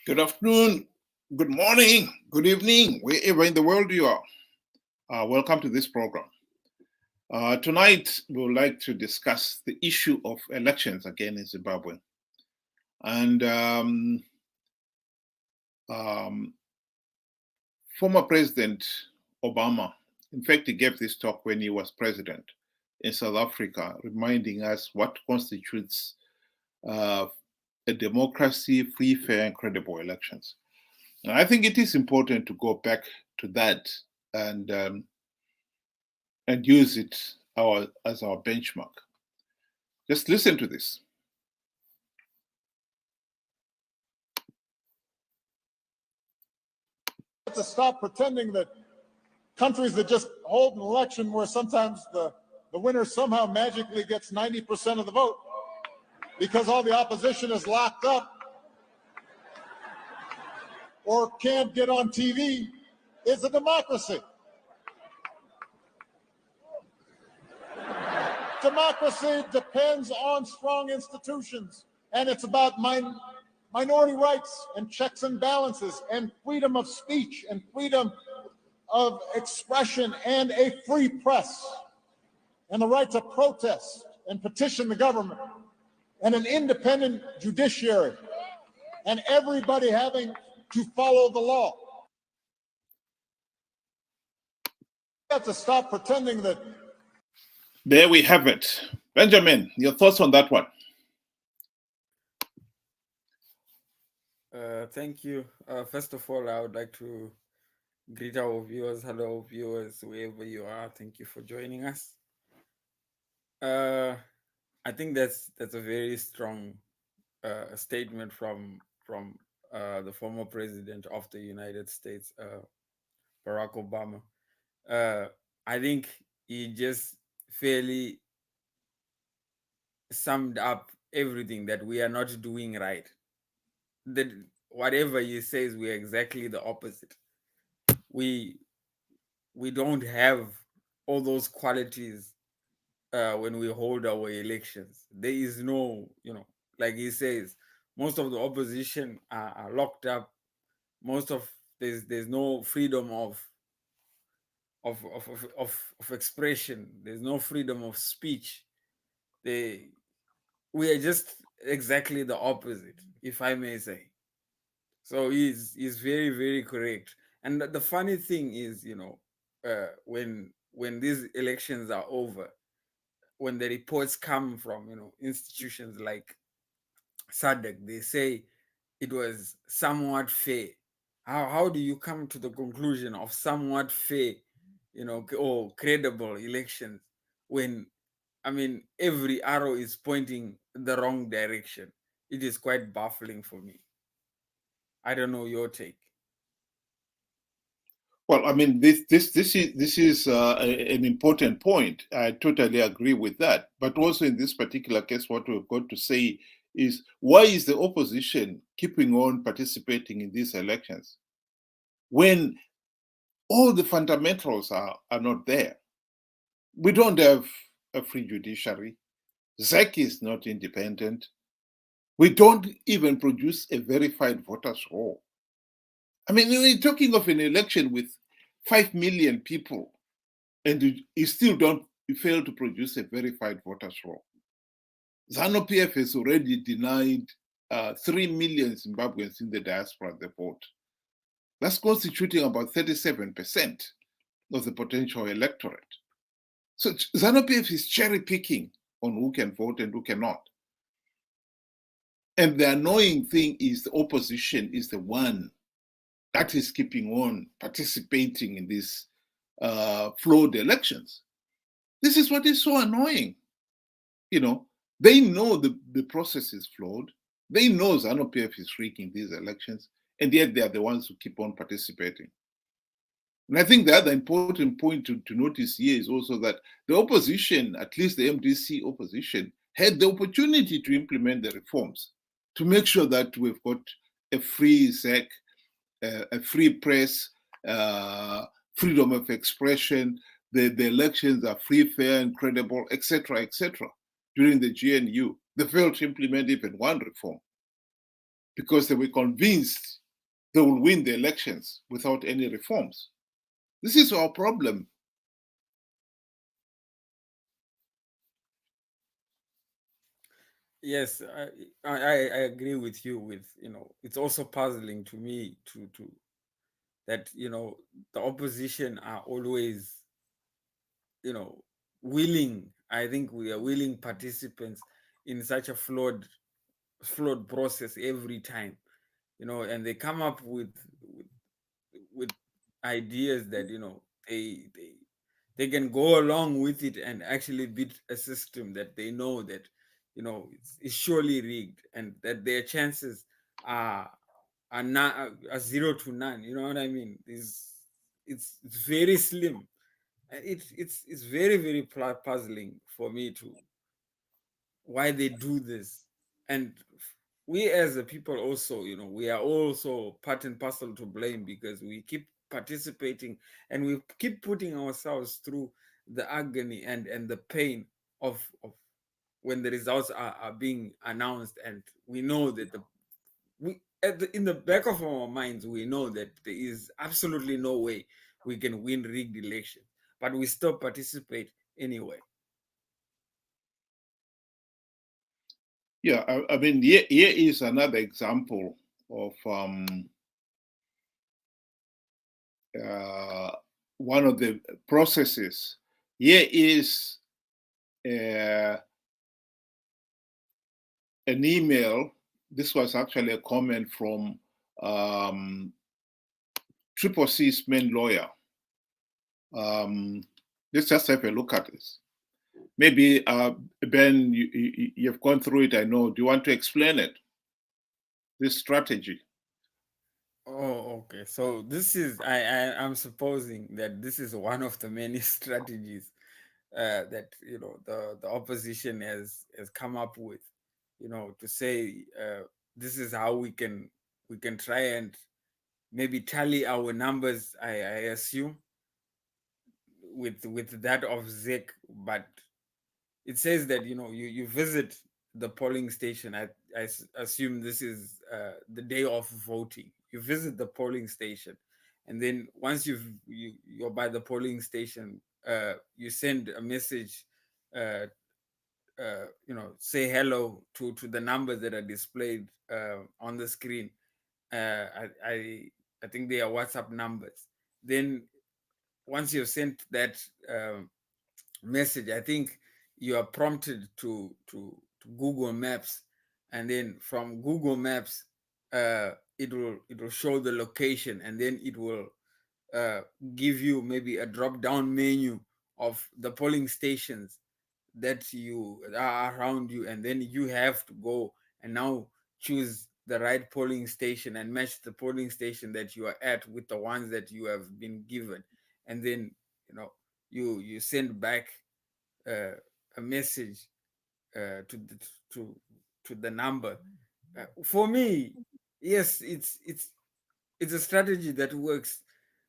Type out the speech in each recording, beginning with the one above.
Good afternoon, good morning, good evening, wherever in the world you are. Welcome to this program. Tonight, we would like to discuss the issue of elections again in Zimbabwe. And former President Obama, in fact, he gave this talk when he was president in South Africa, reminding us what constitutes a democracy, free, fair, and credible elections. And I think it is important to go back to that and use it as our benchmark. Just listen to this. To stop pretending that countries that just hold an election where sometimes the winner somehow magically gets 90% of the vote because all the opposition is locked up or can't get on TV is a democracy. Democracy depends on strong institutions, and it's about minority rights and checks and balances and freedom of speech and freedom of expression and a free press and the right to protest and petition the government and an independent judiciary and everybody having to follow the law. We have to stop pretending that. There we have it. Benjamin, your thoughts on that one? Thank you. First of all, I would like to greet our viewers. Hello, viewers, wherever you are. Thank you for joining us. I think that's a very strong statement from the former president of the United States, Barak Obama. I think he just fairly summed up everything that we are not doing right. That whatever he says, we're exactly the opposite. We don't have all those qualities when we hold our elections. There is no, like he says, most of the opposition are locked up. There's no freedom of expression. There's no freedom of speech. We are just exactly the opposite, if I may say. So he's very, very correct. And the funny thing is, when these elections are over, when the reports come from institutions like SADC, they say it was somewhat fair. How do you come to the conclusion of somewhat fair, or credible elections when, every arrow is pointing the wrong direction? It is quite baffling for me. I don't know your take. Well, this is an important point. I totally agree with that. But also in this particular case, what we've got to say is, why is the opposition keeping on participating in these elections when all the fundamentals are not there? We don't have a free judiciary. ZEC is not independent. We don't even produce a verified voters roll. We're talking of an election with 5 million people, and you still fail to produce a verified voters roll. ZANU-PF has already denied 3 million Zimbabweans in the diaspora the vote. That's constituting about 37% of the potential electorate. So ZANU-PF is cherry picking on who can vote and who cannot. And the annoying thing is the opposition is the one that is keeping on participating in these flawed elections. This is what is so annoying. They know the process is flawed. They know ZANU-PF is rigging these elections, and yet they are the ones who keep on participating. And I think the other important point to notice here is also that the opposition, at least the MDC opposition, had the opportunity to implement the reforms to make sure that we've got a free ZEC, a free press, freedom of expression, the elections are free, fair, and credible, etc., during the GNU. They failed to implement even one reform because they were convinced they will win the elections without any reforms. This is our problem. Yes, I agree with you. It's also puzzling to me to that the opposition are always willing. I think we are willing participants in such a flawed process every time, and they come up with ideas that they can go along with it and actually beat a system that they know that it's surely rigged, and that their chances are not are 0 to none. You know what I mean? It's very slim. And it's very very puzzling for me to why they do this. And we as a people also, we are also part and parcel to blame, because we keep participating and we keep putting ourselves through the agony and the pain of when the results are being announced, and we know that in the back of our minds we know that there is absolutely no way we can win rigged elections, but we still participate anyway. Yeah, I mean, here is another example of one of the processes. Here is an email. This was actually a comment from Triple C's main lawyer. Let's just have a look at this. Maybe, Ben, you've gone through it, I know. Do you want to explain it? This strategy? Oh, okay. So this is I'm supposing that this is one of the many strategies that the opposition has come up with, to say this is how we can try and maybe tally our numbers. I assume with that of ZEC, but it says that you visit the polling station. I assume this is the day of voting. You visit the polling station, and then once you're by the polling station, you send a message, say hello to the numbers that are displayed on the screen. I think they are WhatsApp numbers. Then once you've sent that message, I think you are prompted to Google Maps, and then from Google Maps, it will show the location, and then it will uh, give you maybe a drop down menu of the polling stations that you are around you, and then you have to go and now choose the right polling station and match the polling station that you are at with the ones that you have been given, and then you send back uh, a message to to the number. For me, yes, it's a strategy that works,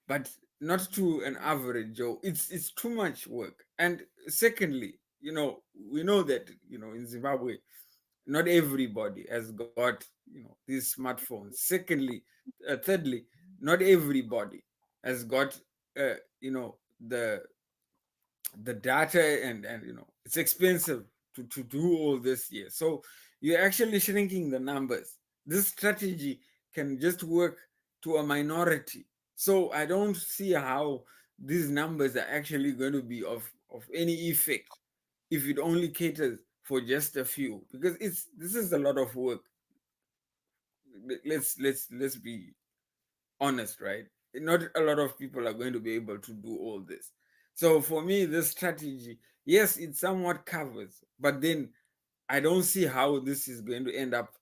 but not to an average Joe. It's too much work. And secondly, we know that in Zimbabwe, not everybody has got these smartphones. Secondly, thirdly, not everybody has got the data, and it's expensive to do all this here. So you're actually shrinking the numbers. This strategy can just work to a minority. So I don't see how these numbers are actually going to be of any effect if it only caters for just a few, because this is a lot of work. Let's be honest, right? Not a lot of people are going to be able to do all this. So for me, this strategy, yes, it somewhat covers, but then I don't see how this is going to end up,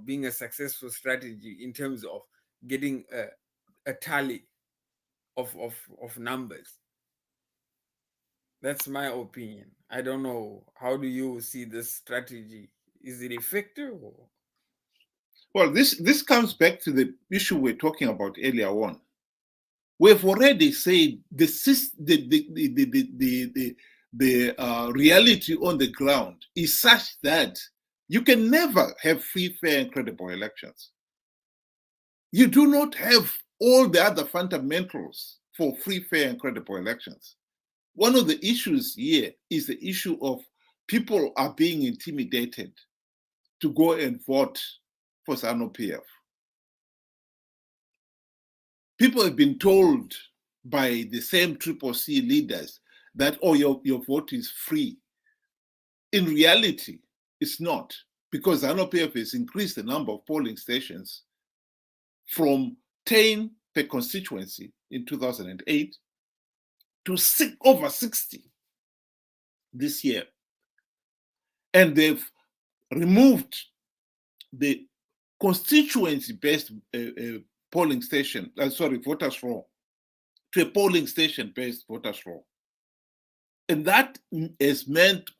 being a successful strategy in terms of getting a tally of numbers. That's my opinion. I don't know. How do you see this strategy? Is it effective? Or? Well, this comes back to the issue we're talking about earlier on. We've already said the reality on the ground is such that you can never have free, fair, and credible elections. you do not have all the other fundamentals for free, fair, and credible elections. One of the issues here is the issue of people are being intimidated to go and vote for ZANU-PF. People have been told by the same CCC leaders that, oh, your vote is free. In reality, it's not, because ZANU-PF has increased the number of polling stations from 10 per constituency in 2008 to over 60 this year. And they've removed the constituency-based polling station, voters roll, to a polling station-based voters roll. And that has meant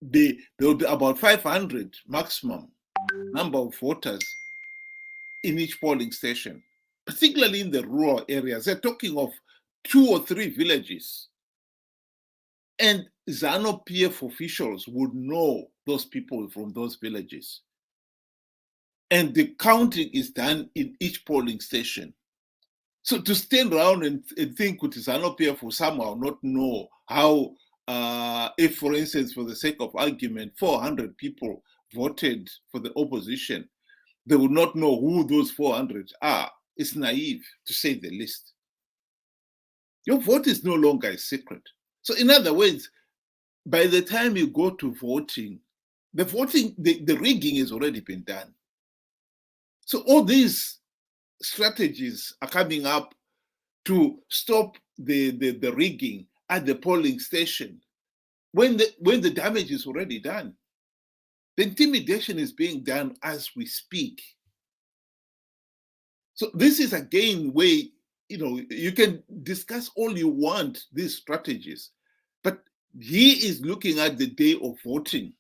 there will be about 500 maximum number of voters in each polling station, particularly in the rural areas. They're talking of 2 or 3 villages. And ZANU-PF officials would know those people from those villages. And the counting is done in each polling station. So to stand around and think that ZANU-PF will somehow not know how, if, for instance, for the sake of argument, 400 people voted for the opposition, they would not know who those 400 are. It's naive, to say the least. Your vote is no longer a secret. So in other words, by the time you go to voting, the rigging has already been done. So all these strategies are coming up to stop the rigging at the polling station when the damage is already done. The intimidation is being done as we speak. So this is again where, you can discuss all you want, these strategies, but he is looking at the day of voting.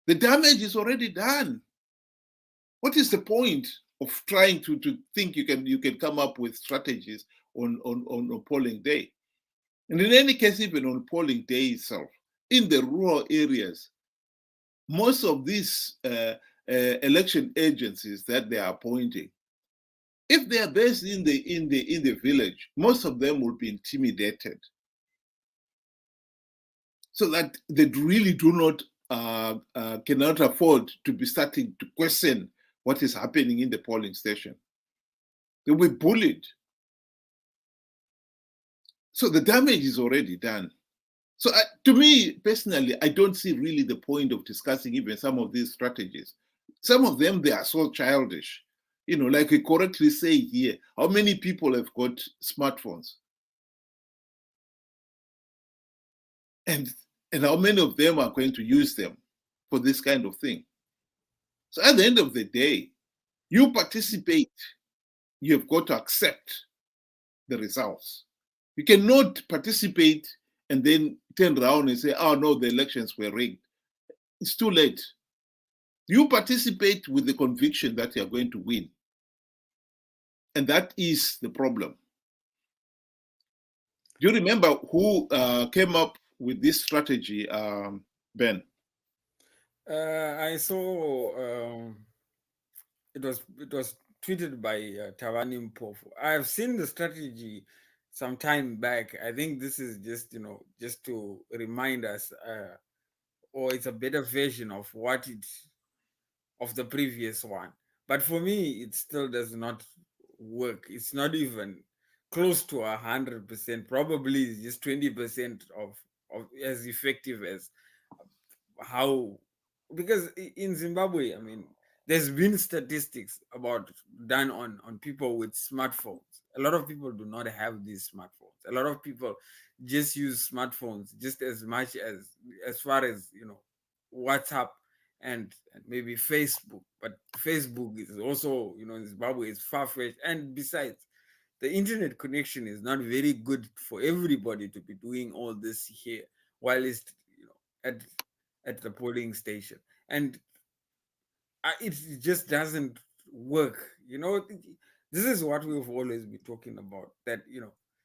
The damage is already done. What is the point of trying to think you can come up with strategies on polling day? And in any case, even on polling day itself, in the rural areas, most of these election agencies that they are appointing, if they are based in the village, most of them will be intimidated, so that they really do not cannot afford to be starting to question what is happening in the polling station. They'll be bullied. So the damage is already done. So to me, personally, I don't see really the point of discussing even some of these strategies. Some of them, they are so childish. Like we correctly say here, how many people have got smartphones? And how many of them are going to use them for this kind of thing? So at the end of the day, you participate, you've got to accept the results. You cannot participate and then turn around and say, oh no, the elections were rigged. It's too late. You participate with the conviction that you're going to win. And that is the problem. Do you remember who came up with this strategy, Ben? I saw it was tweeted by Tawani Mpofu. I've seen the strategy some time back. I think this is just to remind us, or it's a better version of of the previous one. But for me, it still does not work. It's not even close to 100%. Probably it's just 20% of as effective as how, because in Zimbabwe, I mean, there's been statistics done on people with smartphones. A lot of people do not have these smartphones. A lot of people just use smartphones just as much as far as WhatsApp and maybe Facebook. But Facebook is also, in Zimbabwe, is far-fetched. And besides, the internet connection is not very good for everybody to be doing all this here while it's at the polling station. And it just doesn't work. This is what we've always been talking about, that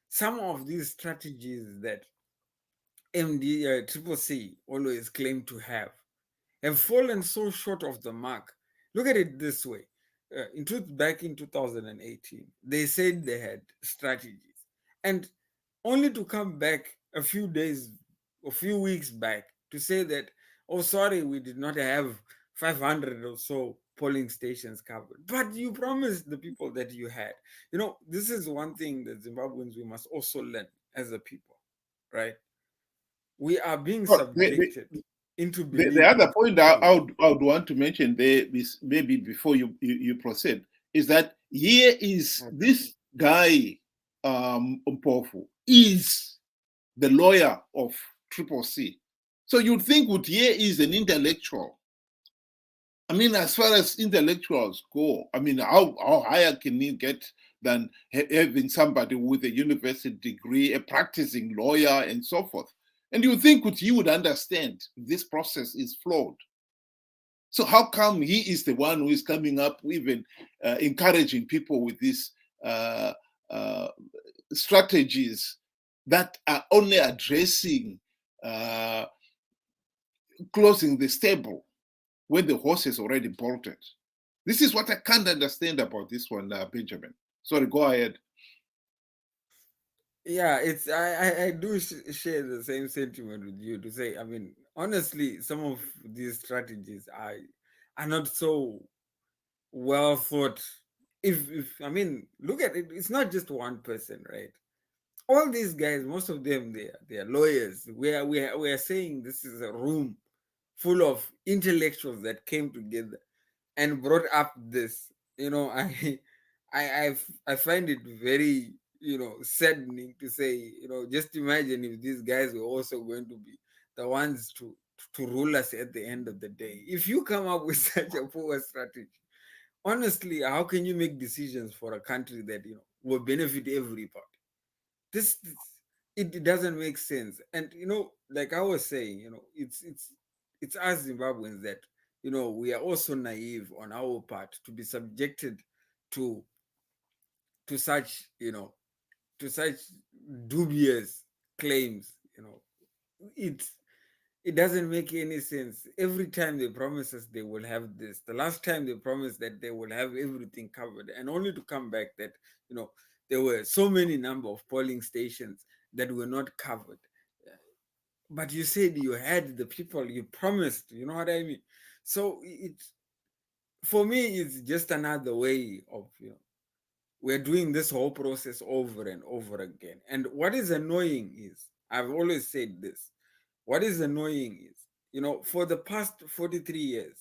some of these strategies that CCC always claim to have fallen so short of the mark. Look at it this way. back in 2018, they said they had strategies, and only to come back a few weeks back to say that, oh, sorry, we did not have 500 or so polling stations covered. But you promised the people that you had. This is one thing that Zimbabweans we must also learn as a people, right? We are being But subjected into the other believing. point I would want to mention there is, maybe before you proceed, is that here is Okay. this guy, Mpofu, is the lawyer of Triple C. So you'd think Gutier is an intellectual. I mean, as far as intellectuals go, I mean, how higher can you get than having somebody with a university degree, a practicing lawyer, and so forth? And you think Gutier would understand this process is flawed. So how come he is the one who is coming up, even encouraging people with these uh, uh, strategies that are only addressing uh, closing the stable when the horse is already bolted? This is what I can't understand about this one, Benjamin. Sorry, go ahead. Yeah, I do share the same sentiment with you to say, I mean, honestly, some of these strategies are not so well thought. If I mean, look at it, it's not just one person, right? All these guys, most of them, they are lawyers. We are saying this is a room full of intellectuals that came together and brought up this. I find it very, saddening to say, just imagine if these guys were also going to be the ones to rule us at the end of the day. If you come up with such a poor strategy, honestly, how can you make decisions for a country that will benefit everybody? This it doesn't make sense. And like I was saying, it's us Zimbabweans that we are also naive on our part to be subjected to such to such dubious claims. It it doesn't make any sense. Every time they promise us they will have this, the last time they promised that they will have everything covered, and only to come back that there were so many number of polling stations that were not covered. But you said you had the people you promised. You know what I mean? So for me, it's just another way of we're doing this whole process over and over again. And what is annoying is, I've always said this, what is annoying is, for the past 43 years,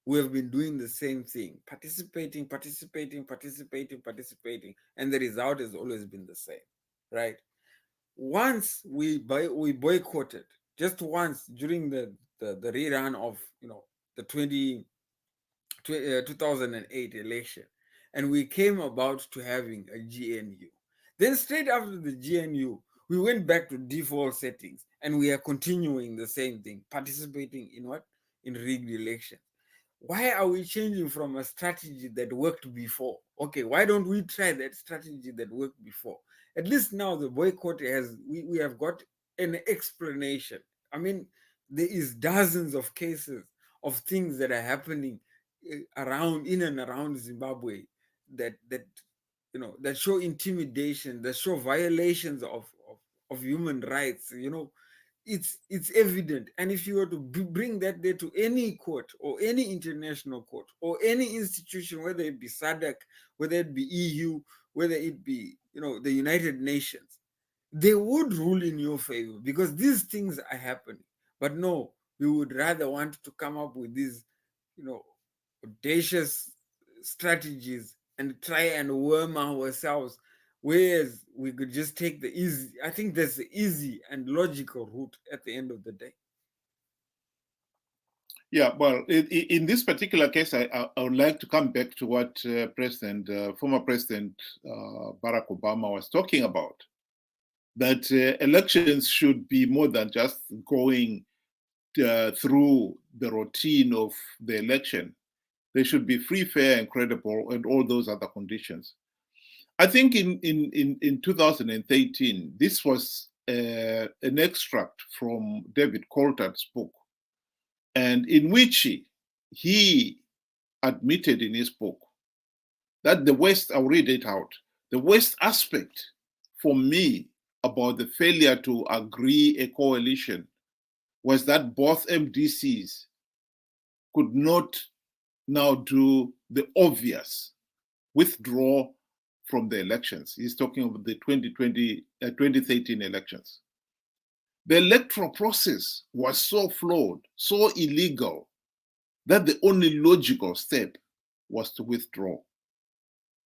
we have been doing the same thing, participating, and the result has always been the same, right? Once we boycotted, just once during the rerun of the 2008 election, and we came about to having a GNU. Then straight after the GNU, we went back to default settings, and we are continuing the same thing, participating in what? In rigged elections. Why are we changing from a strategy that worked before? Okay, why don't we try that strategy that worked before? At least now the boycott we have got an explanation. I mean, there is dozens of cases of things that are happening around in and around Zimbabwe that show intimidation, that show violations of human rights. It's evident. And if you were to bring that there to any court or any international court or any institution, whether it be SADC, whether it be EU, whether it be the United Nations, they would rule in your favor because these things are happening. But no, we would rather want to come up with these audacious strategies and try and worm ourselves, whereas we could just take the easy. I think that's the easy and logical route at the end of the day. Yeah, well, in this particular case, I would like to come back to what former President Barack Obama was talking about, that elections should be more than just going through the routine of the election. They should be free, fair, and credible, and all those other conditions. I think in 2013, this was an extract from David Coulthard's book, and in which he admitted in his book that the West, I'll read it out. The West aspect for me about the failure to agree a coalition was that both MDCs could not now do the obvious, withdraw from the elections. He's talking about the 2013 elections. The electoral process was so flawed, so illegal, that the only logical step was to withdraw,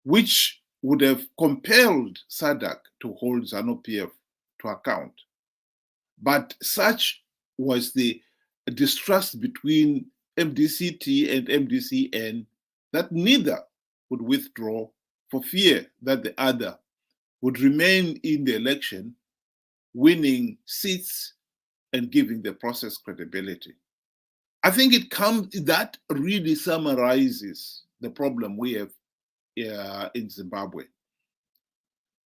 which would have compelled SADC to hold ZANU-PF to account. But such was the distrust between MDCT and MDCN that neither would withdraw for fear that the other would remain in the election, winning seats and giving the process credibility. I think that really summarizes the problem we have in Zimbabwe.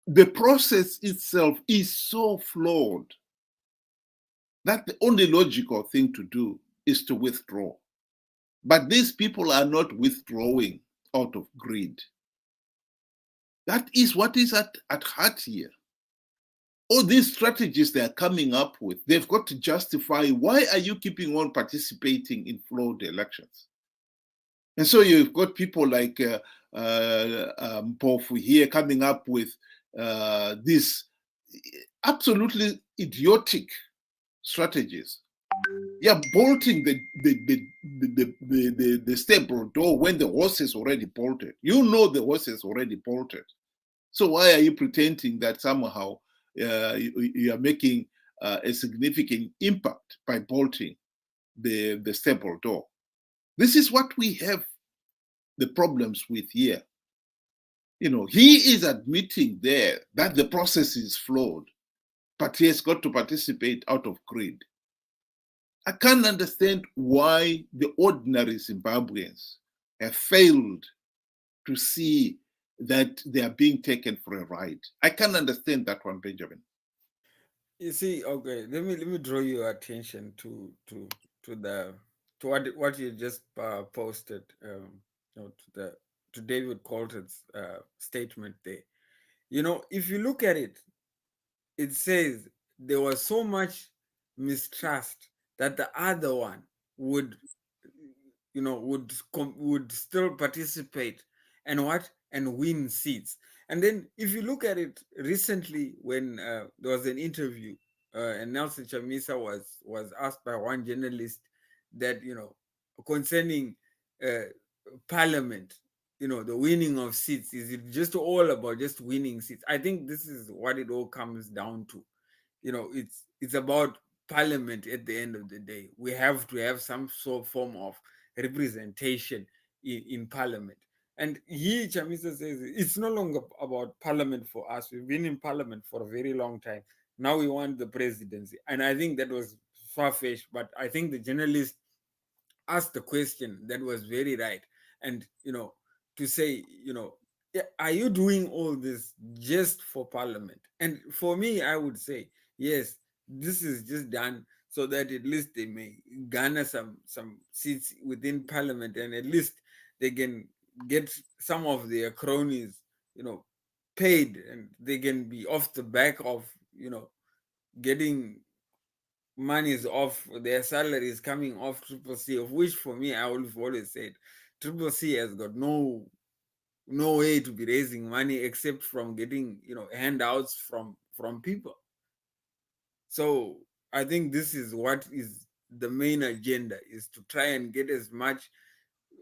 The process itself is so flawed that the only logical thing to do is to withdraw. But these people are not withdrawing out of greed. That is what is at heart here. All these strategies they're coming up with, they've got to justify why are you keeping on participating in flawed elections? And so you've got people like Mpofu here coming up with these absolutely idiotic strategies. Yeah, bolting the stable door when the horse is already bolted. You know the horse is already bolted. So why are you pretending that somehow you are making a significant impact by bolting the stable door? This is what we have the problems with here. You know, he is admitting there that the process is flawed, but he has got to participate out of greed. I can't understand why the ordinary Zimbabweans have failed to see that they are being taken for a ride. I can't understand that one, Benjamin. You see, okay, let me draw your attention to the to what you just posted, to David Coulter's statement there. You know, if you look at it, it says there was so much mistrust that the other one would, would still participate and win seats. And then if you look at it recently, when there was an interview, and Nelson Chamisa was asked by one journalist that, concerning uh, parliament, the winning of seats, is it just all about just winning seats? I think this is what it all comes down to. It's about parliament. At the end of the day, we have to have some sort of form of representation in parliament. And he, Chamisa, says it's no longer about parliament for us. We've been in parliament for a very long time. Now we want the presidency. And I think that was far-fetched, but I think the journalist asked the question that was very right. And to say, "Yeah, are you doing all this just for parliament?" And for me, I would say yes, this is just done so that at least they may garner some seats within parliament, and at least they can get some of their cronies, paid, and they can be off the back of, getting monies off their salaries coming off Triple C, of which for me, I would have always said Triple C has got no way to be raising money except from getting, handouts from people. So I think this is what is the main agenda, is to try and get as much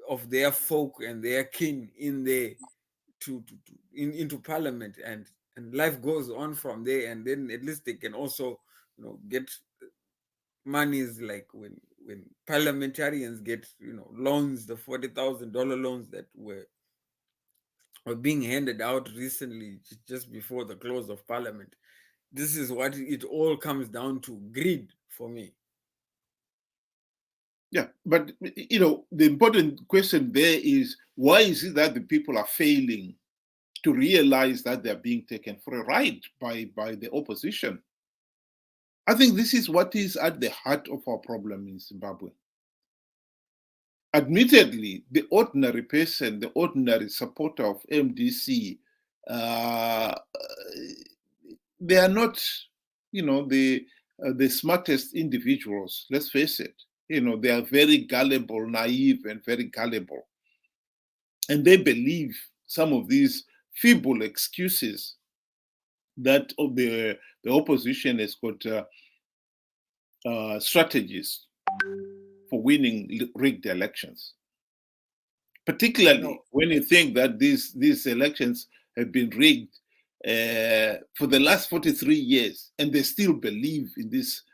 of their folk and their kin in there into parliament, and life goes on from there. And then at least they can also, get monies, like when parliamentarians get, loans, the $40,000 loans that were being handed out recently, just before the close of parliament. This is what it all comes down to: greed, for me. Yeah, but the important question there is, why is it that the people are failing to realize that they're being taken for a ride by the opposition? I think this is what is at the heart of our problem in Zimbabwe. admittedly, the ordinary person, the ordinary supporter of MDC, uh, they are not, the smartest individuals. Let's face it. They are very gullible, naive, and very gullible, and they believe some of these feeble excuses that the opposition has got strategies for winning rigged elections. Particularly when you think that these elections have been rigged for the last 43 years, and they still believe in these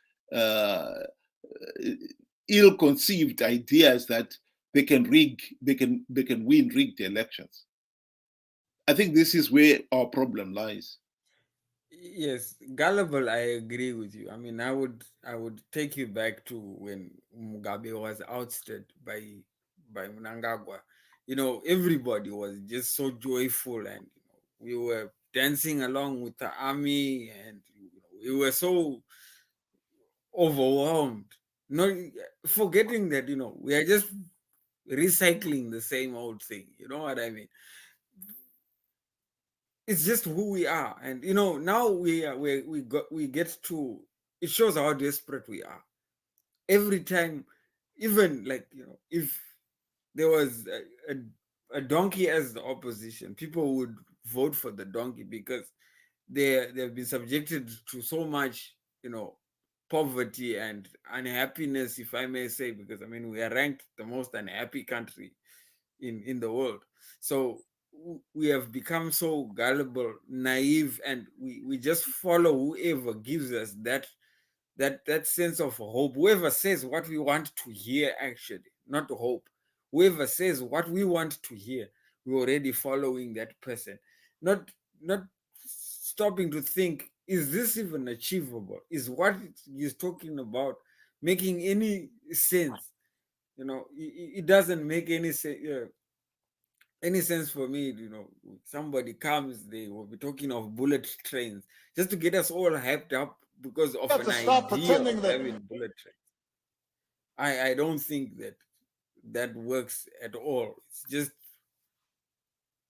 ill-conceived ideas that they can win rigged elections. I think this is where our problem lies. Yes, gullible, I agree with you. I mean, I would take you back to when Mugabe was ousted by Mnangagwa. Everybody was just so joyful, and we were dancing along with the army, and we were so overwhelmed. Not forgetting that we are just recycling the same old thing. You know what I mean? It's just who we are, and now we get to, it shows how desperate we are every time. Even like, if there was a donkey as the opposition, people would vote for the donkey because they've been subjected to so much, poverty and unhappiness, if I may say, because I mean we are ranked the most unhappy country in the world. So we have become so gullible, naive, and we just follow whoever gives us that sense of hope. Whoever says what we want to hear, actually, not hope. Whoever says what we want to hear, we're already following that person. Not stopping to think, is this even achievable? Is what he's talking about making any sense? It doesn't make any sense for me. Somebody comes, they will be talking of bullet trains just to get us all hyped up because of have an to stop idea pretending of that having bullet trains. I don't think that works at all.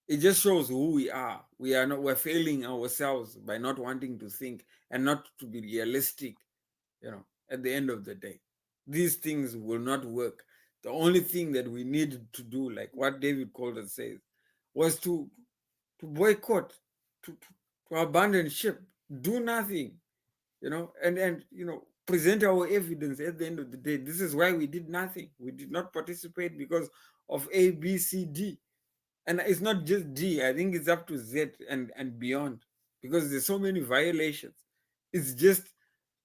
It just shows who we are. We're failing ourselves by not wanting to think and not to be realistic. At the end of the day, these things will not work. The only thing that we need to do, like what David Calder says, was to boycott, to abandon ship, do nothing, and present our evidence at the end of the day. This is why we did nothing. We did not participate because of A, B, C, D. And it's not just D. I think it's up to Z and beyond, because there's so many violations. It's just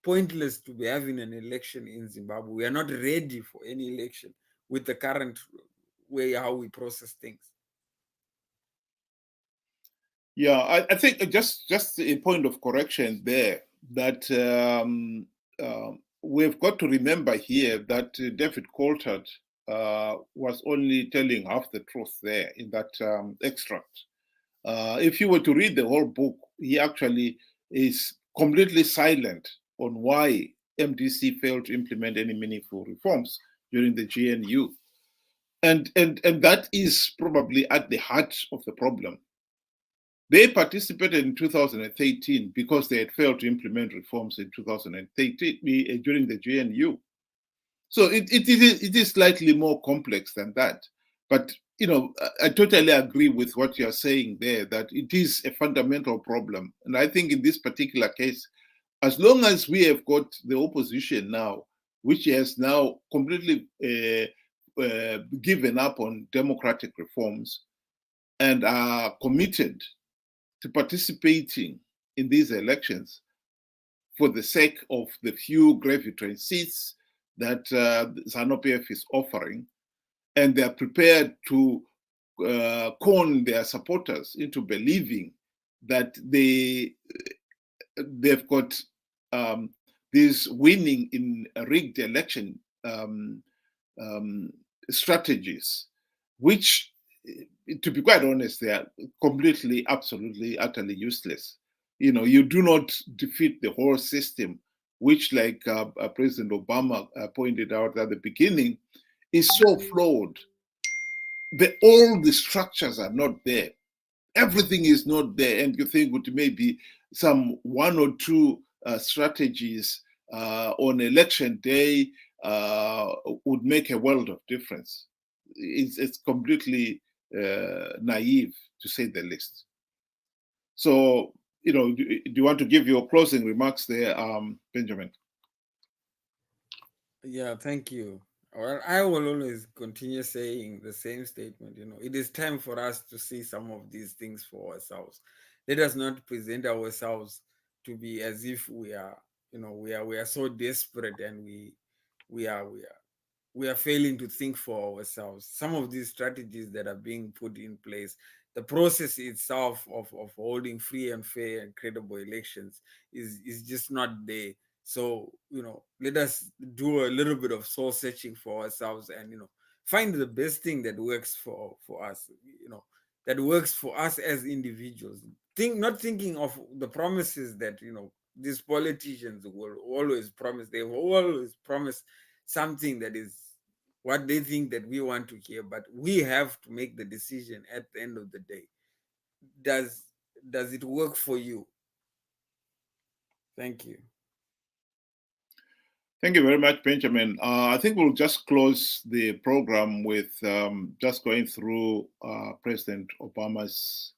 pointless to be having an election in Zimbabwe. We are not ready for any election with the current way how we process things. Yeah, I think just a point of correction there, that we've got to remember here that David Coulthard was only telling half the truth there in that extract. If you were to read the whole book, he actually is completely silent on why MDC failed to implement any meaningful reforms during the GNU. And that is probably at the heart of the problem. They participated in 2013 because they had failed to implement reforms in 2013 during the GNU. So it is slightly more complex than that. But I totally agree with what you're saying there, that it is a fundamental problem. And I think in this particular case, as long as we have got the opposition now, which has now completely given up on democratic reforms and are committed to participating in these elections for the sake of the few gravity seats that ZANU-PF is offering, and they are prepared to con their supporters into believing that they've got this winning in a rigged election strategies, which, to be quite honest, they are completely, absolutely, utterly useless. You do not defeat the whole system, which, like President Obama pointed out at the beginning, is so flawed. All the structures are not there. Everything is not there, and you think it may be some one or two strategies on election day would make a world of difference. It's completely naive, to say the least. So, do you want to give your closing remarks there, Benjamin? Yeah, thank you. Well, I will always continue saying the same statement. It is time for us to see some of these things for ourselves. Let us not present ourselves to be as if we are so desperate, and we are failing to think for ourselves. Some of these strategies that are being put in place, the process itself of holding free and fair and credible elections is just not there. So, let us do a little bit of soul searching for ourselves, and find the best thing that works for us, that works for us as individuals. Not thinking of the promises that these politicians will always promise. They will always promise something that is what they think that we want to hear, but we have to make the decision at the end of the day. Does it work for you? Thank you. Thank you very much, Benjamin. I think we'll just close the program with just going through President Obama's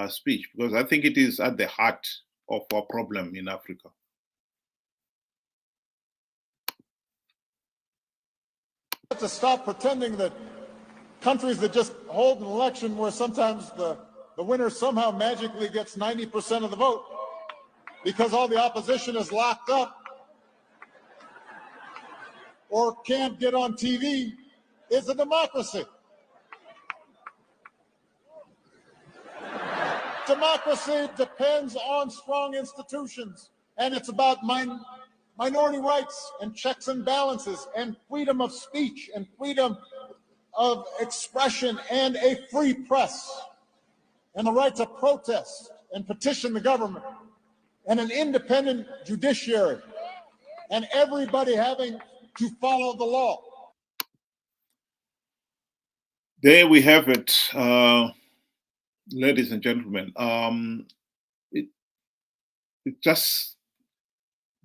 speech, because I think it is at the heart of our problem in Africa. To stop pretending that countries that just hold an election where sometimes the winner somehow magically gets 90% of the vote because all the opposition is locked up or can't get on TV is a democracy. Democracy depends on strong institutions, and it's about minority rights and checks and balances and freedom of speech and freedom of expression and a free press and the right to protest and petition the government and an independent judiciary and everybody having to follow the law. There we have it, ladies and gentlemen. It just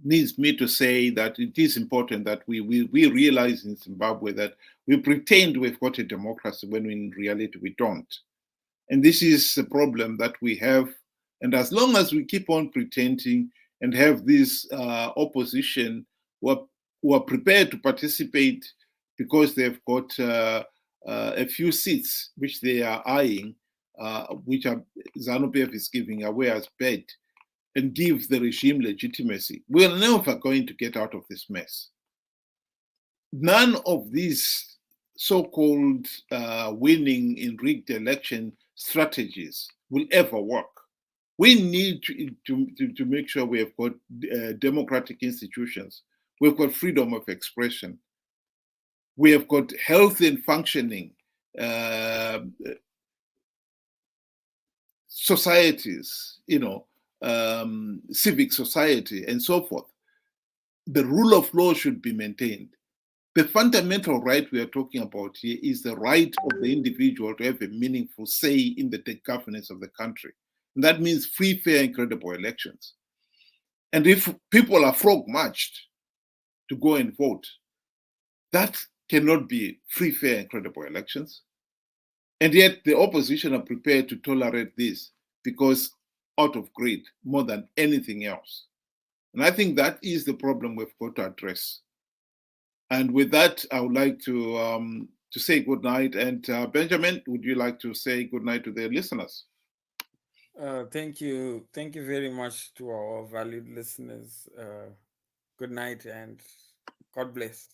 needs me to say that it is important that we realize in Zimbabwe that we pretend we've got a democracy when in reality we don't. And this is a problem that we have. And as long as we keep on pretending and have this opposition who are prepared to participate because they've got a few seats which they are eyeing, which ZANU-PF is giving away as bait, and give the regime legitimacy, we're never going to get out of this mess. None of these so-called winning in rigged election strategies will ever work. We need to make sure we have got democratic institutions. We've got freedom of expression. We have got healthy and functioning societies, civic society, and so forth. The rule of law should be maintained. The fundamental right we are talking about here is the right of the individual to have a meaningful say in the governance of the country. And that means free, fair, and credible elections. And if people are frog-marched to go and vote, that cannot be free, fair, and credible elections. And yet the opposition are prepared to tolerate this because out of greed more than anything else. And I think that is the problem we've got to address. And with that, I would like to say good night. And Benjamin, would you like to say good night to the listeners? Thank you. Thank you very much to our valued listeners. Good night and God bless.